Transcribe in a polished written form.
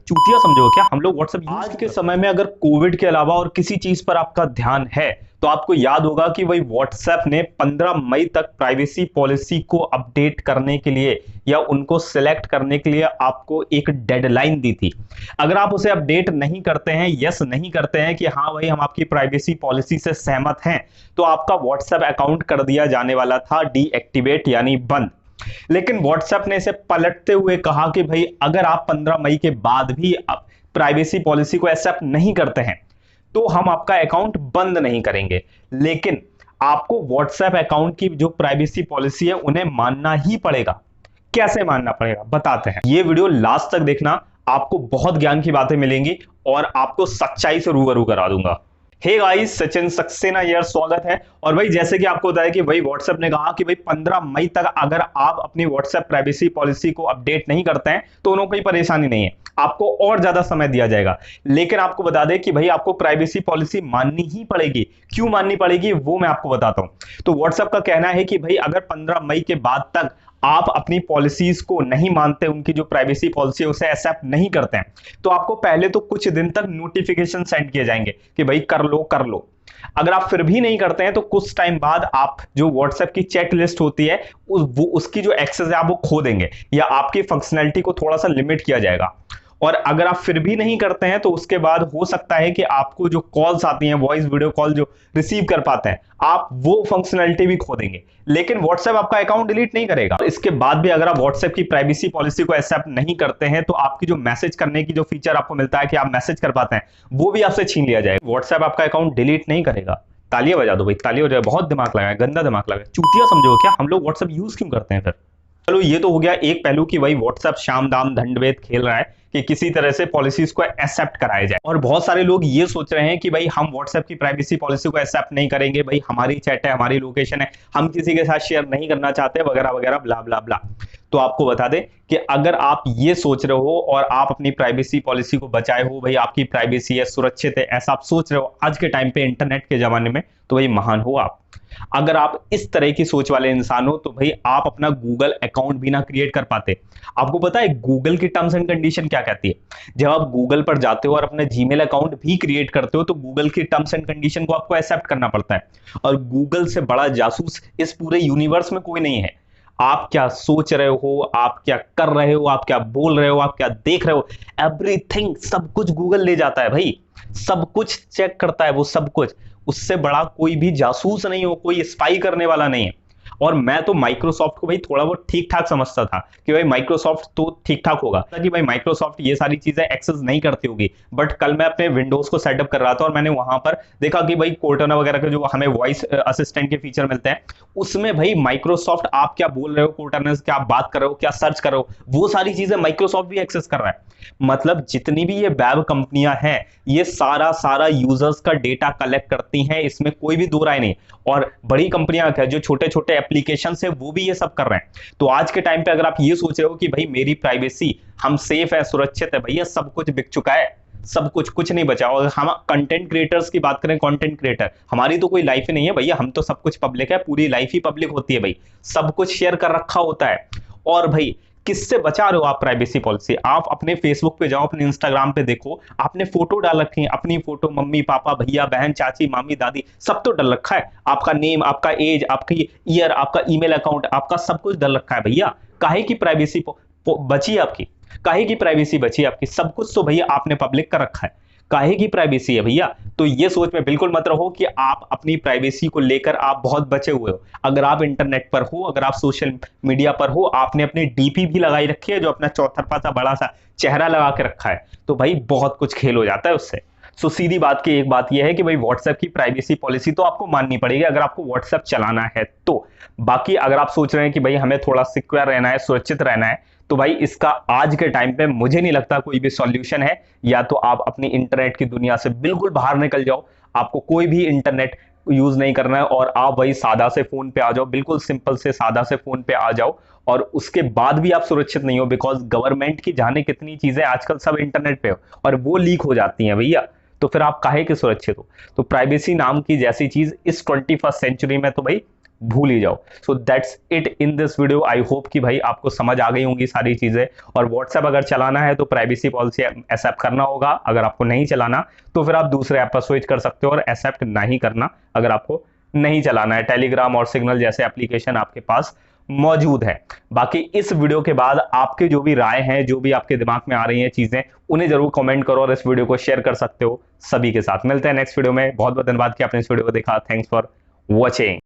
चूतिया समझो क्या हम लोग व्हाट्सएप आज के समय में अगर कोविड के अलावा और किसी चीज पर आपका ध्यान है तो आपको याद होगा कि वही व्हाट्सएप ने 15 मई तक प्राइवेसी पॉलिसी को अपडेट करने के लिए या उनको सिलेक्ट करने के लिए आपको एक डेडलाइन दी थी। अगर आप उसे अपडेट नहीं करते हैं, यस नहीं करते हैं कि हाँ भाई हम आपकी प्राइवेसी पॉलिसी से सहमत हैं, तो आपका व्हाट्सएप अकाउंट कर दिया जाने वाला था डीएक्टिवेट यानी बंद। लेकिन व्हाट्सएप ने इसे पलटते हुए कहा कि भाई अगर आप 15 मई के बाद भी प्राइवेसी पॉलिसी को एक्सेप्ट नहीं करते हैं तो हम आपका अकाउंट बंद नहीं करेंगे, लेकिन आपको व्हाट्सएप अकाउंट की जो प्राइवेसी पॉलिसी है उन्हें मानना ही पड़ेगा। कैसे मानना पड़ेगा बताते हैं, ये वीडियो लास्ट तक देखना, आपको बहुत ज्ञान की बातें मिलेंगी और आपको सच्चाई से रूबरू करा दूंगा। हे गाइस, सचिन सक्सेना यार स्वागत है। और भाई जैसे कि आपको बताया कि भाई व्हाट्सएप ने कहा कि भाई 15 मई तक अगर आप अपनी व्हाट्सएप प्राइवेसी पॉलिसी को अपडेट नहीं करते हैं तो उन्हें कोई परेशानी नहीं है, आपको और ज्यादा समय दिया जाएगा। लेकिन आपको बता दें कि भाई आपको प्राइवेसी पॉलिसी माननी ही पड़ेगी। क्यों माननी पड़ेगी वो मैं आपको बताता हूं। तो व्हाट्सएप का कहना है कि भाई अगर 15 मई के बाद तक आप अपनी पॉलिसीज को नहीं मानते, उनकी जो प्राइवेसी पॉलिसी है उसे एक्सेप्ट नहीं करते हैं, तो आपको पहले तो कुछ दिन तक नोटिफिकेशन सेंड किए जाएंगे कि भाई कर लो कर लो। अगर आप फिर भी नहीं करते हैं तो कुछ टाइम बाद आप जो व्हाट्सएप की चैट लिस्ट होती है उसकी जो एक्सेस है आप वो खो देंगे या आपकी फंक्शनैलिटी को थोड़ा सा लिमिट किया जाएगा। और अगर आप फिर भी नहीं करते हैं तो उसके बाद हो सकता है कि आपको जो कॉल्स आती हैं, वॉइस वीडियो कॉल जो रिसीव कर पाते हैं, आप वो फंक्शनैलिटी भी खो देंगे। लेकिन व्हाट्सएप आपका अकाउंट डिलीट नहीं करेगा। इसके बाद भी अगर आप व्हाट्सएप की प्राइवेसी पॉलिसी को एक्सेप्ट नहीं करते हैं तो आपकी जो मैसेज करने की जो फीचर आपको मिलता है कि आप मैसेज कर पाते हैं, वो भी आपसे छीन लिया जाएगा। व्हाट्सएप आपका अकाउंट डिलीट नहीं करेगा। तालियां बजा दो भाई, तालियां बजा, बहुत दिमाग लगाया, गंदा दिमाग लगाया, चूतिया समझो क्या हम लोग व्हाट्सएप यूज क्यों करते हैं फिर। चलो ये तो हो गया एक पहलू कि भाई व्हाट्सएप शाम दाम दंडभेद खेल रहा है कि किसी तरह से पॉलिसीज को एक्सेप्ट कराया जाए। और बहुत सारे लोग ये सोच रहे हैं कि भाई हम व्हाट्सएप की प्राइवेसी पॉलिसी को एक्सेप्ट नहीं करेंगे, भाई हमारी चैट है, हमारी लोकेशन है, हम किसी के साथ शेयर नहीं करना चाहते वगैरह वगैरह ब्ला ब्ला ब्ला। तो आपको बता दें कि अगर आप ये सोच रहे हो और आप अपनी प्राइवेसी पॉलिसी को बचाए हो, भाई आपकी प्राइवेसी है, सुरक्षित है, ऐसा आप सोच रहे हो आज के टाइम पे इंटरनेट के जमाने में, तो भाई महान हो आप। अगर आप इस तरह की सोच वाले इंसान हो तो भाई आप अपना गूगल अकाउंट भी ना क्रिएट कर पाते। आपको पता है गूगल की टर्म्स एंड कंडीशन क्या कहती है? जब आप गूगल पर जाते हो और अपना जीमेल अकाउंट भी क्रिएट करते हो तो गूगल की टर्म्स एंड कंडीशन को आपको एक्सेप्ट करना पड़ता है। और गूगल से बड़ा जासूस इस पूरे यूनिवर्स में कोई नहीं है। आप क्या सोच रहे हो, आप क्या कर रहे हो, आप क्या बोल रहे हो, आप क्या देख रहे हो, एवरीथिंग, सब कुछ गूगल ले जाता है भाई। सब कुछ चेक करता है वो, सब कुछ। उससे बड़ा कोई भी जासूस नहीं हो, कोई स्पाई करने वाला नहीं है। और मैं तो माइक्रोसॉफ्ट को भाई थोड़ा बहुत ठीक ठाक समझता था कि भाई माइक्रोसॉफ्ट तो ठीक ठाक होगा, कि भाई माइक्रोसॉफ्ट ये सारी चीजें एक्सेस नहीं करती होगी। बट कल मैं अपने विंडोज को सेटअप कर रहा था और मैंने वहां पर देखा कि भाई कोर्टाना वगैरह के जो हमें वॉइस असिस्टेंट के फीचर मिलते हैं उसमें भाई माइक्रोसॉफ्ट आप क्या बोल रहे हो, कोर्टाना क्या आप बात कर रहे हो, क्या सर्च कर रहे हो, वो सारी चीजें माइक्रोसॉफ्ट भी एक्सेस कर रहा है। मतलब जितनी भी ये वेब कंपनियां हैं ये सारा यूजर्स का डेटा कलेक्ट करती हैं, इसमें कोई भी दो राय नहीं। और बड़ी कंपनियां क्या, जो छोटे छोटे एप्लीकेशन है वो भी ये सब कर रहे हैं। तो आज के टाइम पे अगर आप ये सोच रहे हो कि भाई मेरी प्राइवेसी, हम सेफ है, सुरक्षित है, भैया सब कुछ बिक चुका है, सब कुछ, कुछ नहीं बचा। और हम कंटेंट क्रिएटर्स की बात करें, कंटेंट क्रिएटर, हमारी तो कोई लाइफ ही नहीं है भैया, हम तो सब कुछ पब्लिक है, पूरी लाइफ ही पब्लिक होती है भाई, सब कुछ शेयर कर रखा होता है। और भाई किससे बचा रहे हो आप प्राइवेसी पॉलिसी? आप अपने फेसबुक पे जाओ, अपने इंस्टाग्राम पे देखो, आपने फोटो डाल रखी है, अपनी फोटो मम्मी पापा भैया बहन चाची मामी दादी सब तो डल रखा है, आपका नेम, आपका एज, आपकी ईयर, आपका ईमेल अकाउंट, आपका सब कुछ डल रखा है भैया। काहे की प्राइवेसी बची आपकी? काहे की प्राइवेसी बची आपकी? सब कुछ तो भैया आपने पब्लिक कर रखा है, काहे की प्राइवेसी है भैया? तो ये सोच में बिल्कुल मत रहो कि आप अपनी प्राइवेसी को लेकर आप बहुत बचे हुए हो। अगर आप इंटरनेट पर हो, अगर आप सोशल मीडिया पर हो, आपने अपनी डीपी भी लगाई रखी है, जो अपना चौथरफा सा बड़ा सा चेहरा लगा के रखा है, तो भाई बहुत कुछ खेल हो जाता है उससे। सो सीधी बात की एक बात यह है कि भाई व्हाट्सएप की प्राइवेसी पॉलिसी तो आपको माननी पड़ेगी अगर आपको व्हाट्सएप चलाना है तो। बाकी अगर आप सोच रहे हैं कि भाई हमें थोड़ा सिक्योर रहना है, सुरक्षित रहना है, तो भाई इसका आज के टाइम पे मुझे नहीं लगता कोई भी सॉल्यूशन है। या तो आप अपनी इंटरनेट की दुनिया से बिल्कुल बाहर निकल जाओ, आपको कोई भी इंटरनेट यूज नहीं करना है और आप वही सादा से फोन पे आ जाओ, बिल्कुल सिंपल से सादा से फोन पे आ जाओ, और उसके बाद भी आप सुरक्षित नहीं हो, बिकॉज गवर्नमेंट की जाने कितनी चीजें आजकल सब इंटरनेट पे हो और वो लीक हो जाती हैं भैया। तो फिर आप काहे के सुरक्षित हो? तो प्राइवेसी नाम की जैसी चीज इस 21st सेंचुरी में तो भाई भूल ही जाओ। So that's it in this video. I hope कि भाई आपको समझ आ गई होंगी सारी चीजें। और व्हाट्सएप अगर चलाना है तो प्राइवेसी पॉलिसी एक्सेप्ट करना होगा। अगर आपको नहीं चलाना तो फिर आप दूसरे ऐप पर स्विच कर सकते हो और एक्सेप्ट नहीं करना अगर आपको नहीं चलाना है। टेलीग्राम और सिग्नल जैसे एप्लीकेशन आपके पास मौजूद है। बाकी इस वीडियो के बाद आपके जो भी राय हैं, जो भी आपके दिमाग में आ रही हैं चीजें, उन्हें जरूर कमेंट करो और इस वीडियो को शेयर कर सकते हो सभी के साथ। मिलते हैं नेक्स्ट वीडियो में। बहुत बहुत धन्यवाद कि आपने इस वीडियो को देखा। Thanks for watching.